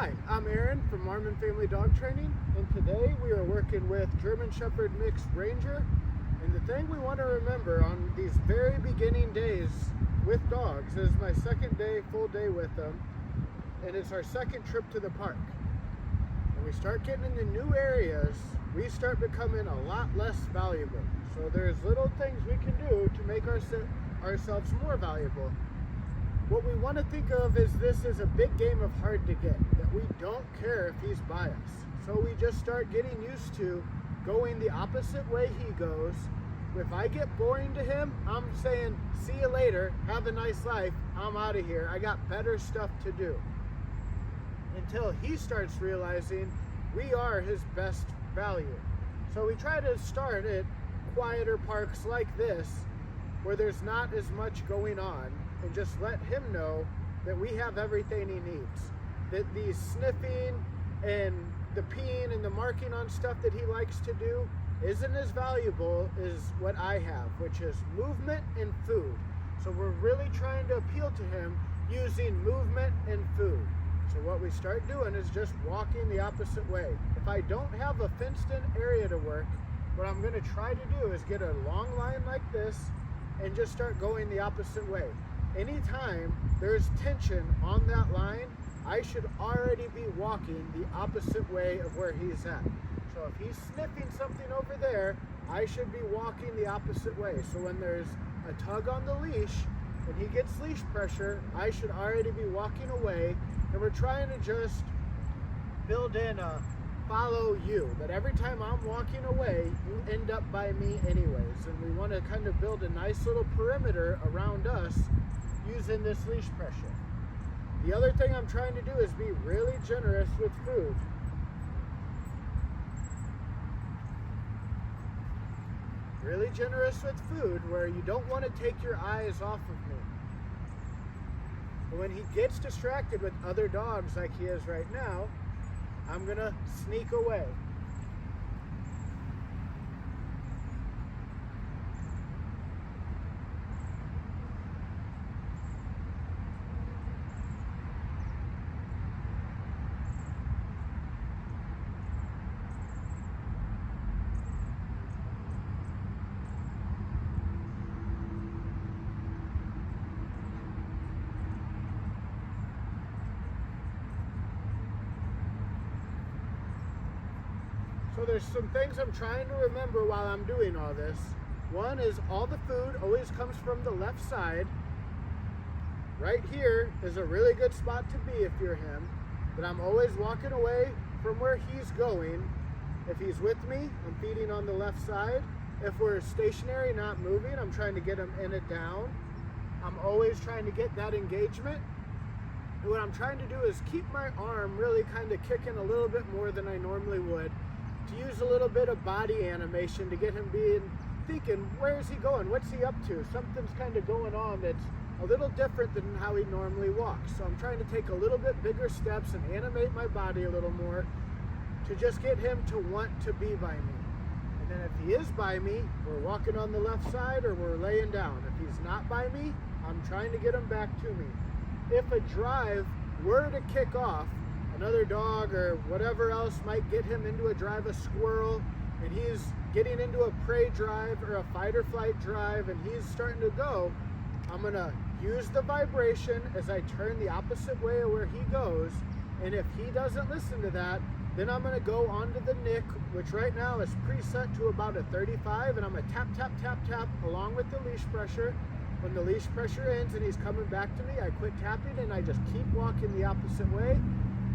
Hi, I'm Aaron from Marmon Family Dog Training, and today we are working with German Shepherd Mixed Ranger. And the thing we want to remember on these very beginning days with dogs is my second day, full day with them, and it's our second trip to the park. When we start getting into new areas, we start becoming a lot less valuable. So there's little things we can do to make ourselves more valuable. What we want to think of is this is a big game of hard to get, that we don't care if he's by us. So we just start getting used to going the opposite way he goes. If I get boring to him, I'm saying, see you later, have a nice life, I'm out of here, I got better stuff to do. Until he starts realizing we are his best value. So we try to start at quieter parks like this, where there's not as much going on, and just let him know that we have everything he needs. That the sniffing and the peeing and the marking on stuff that he likes to do isn't as valuable as what I have, which is movement and food. So we're really trying to appeal to him using movement and food. So what we start doing is just walking the opposite way. If I don't have a fenced-in area to work, what I'm going to try to do is get a long line like this and just start going the opposite way. Anytime there's tension on that line, I should already be walking the opposite way of where he's at. So if he's sniffing something over there, I should be walking the opposite way. So when there's a tug on the leash and he gets leash pressure, I should already be walking away. And we're trying to just build in a follow you, that every time I'm walking away, you end up by me anyways. And we want to kind of build a nice little perimeter around us using this leash pressure. The other thing I'm trying to do is be really generous with food. Really generous with food where you don't want to take your eyes off of me. But when he gets distracted with other dogs like he is right now, I'm gonna sneak away. So there's some things I'm trying to remember while I'm doing all this. One is all the food always comes from the left side. Right here is a really good spot to be if you're him, but I'm always walking away from where he's going. If he's with me, I'm feeding on the left side. If we're stationary, not moving, I'm trying to get him in and down. I'm always trying to get that engagement. And what I'm trying to do is keep my arm really kind of kicking a little bit more than I normally would, to use a little bit of body animation to get him thinking, where is he going? What's he up to? Something's kind of going on that's a little different than how he normally walks. So I'm trying to take a little bit bigger steps and animate my body a little more to just get him to want to be by me. And then if he is by me, we're walking on the left side or we're laying down. If he's not by me, I'm trying to get him back to me. If a drive were to kick off, another dog or whatever else might get him into a drive, a squirrel, and he's getting into a prey drive or a fight or flight drive and he's starting to go, I'm gonna use the vibration as I turn the opposite way of where he goes. And if he doesn't listen to that, then I'm gonna go onto the nick, which right now is preset to about a 35, and I'm gonna tap, tap, tap, tap along with the leash pressure. When the leash pressure ends and he's coming back to me, I quit tapping and I just keep walking the opposite way.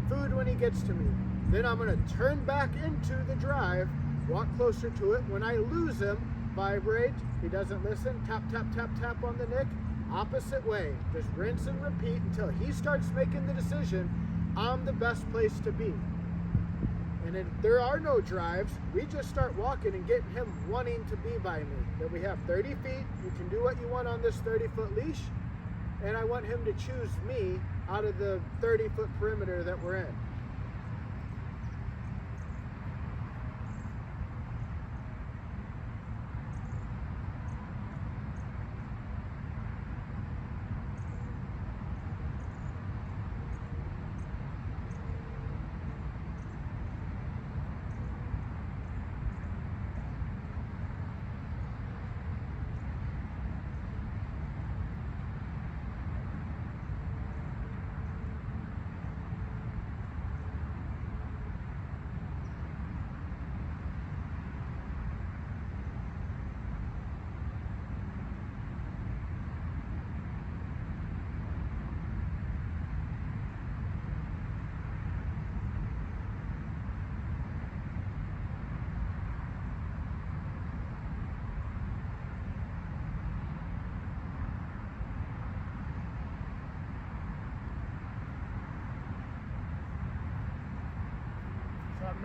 Food when he gets to me. Then I'm going to turn back into the drive, walk closer to it. When I lose him, vibrate. If he doesn't listen, tap, tap, tap, tap on the nick. Opposite way. Just rinse and repeat until he starts making the decision, I'm the best place to be. And if there are no drives, we just start walking and getting him wanting to be by me. That we have 30 feet. You can do what you want on this 30-foot leash. And I want him to choose me out of the 30-foot perimeter that we're in.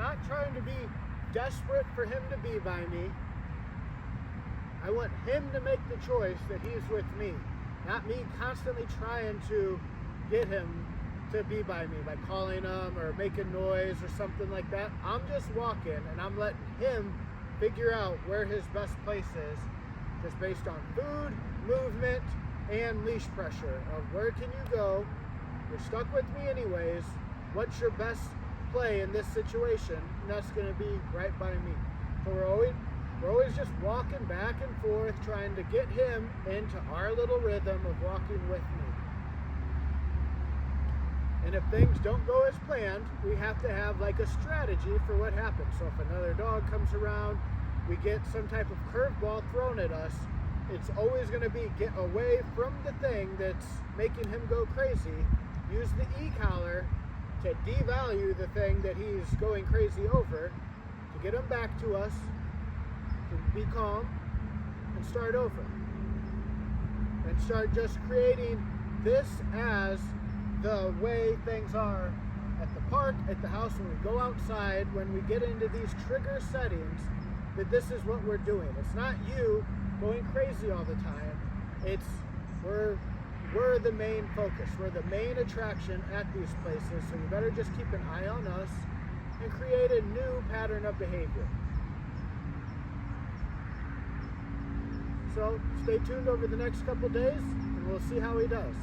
not trying to be desperate for him to be by me. I want him to make the choice that he's with me, not me constantly trying to get him to be by me by calling him or making noise or something like that. I'm just walking and I'm letting him figure out where his best place is, just based on food, movement, and leash pressure of where can you go. You're stuck with me anyways. What's your best play in this situation? And that's going to be right by me. So we're always just walking back and forth, trying to get him into our little rhythm of walking with me. And if things don't go as planned, we have to have like a strategy for what happens. So if another dog comes around, we get some type of curveball thrown at us, it's always going to be get away from the thing that's making him go crazy. Use the e-collar to devalue the thing that he's going crazy over, to get him back to us, to be calm, and start over. And start just creating this as the way things are at the park, at the house, when we go outside, when we get into these trigger settings, that this is what we're doing. It's not you going crazy all the time. It's we're the main focus. We're the main attraction at these places. So you better just keep an eye on us and create a new pattern of behavior. So stay tuned over the next couple days and we'll see how he does.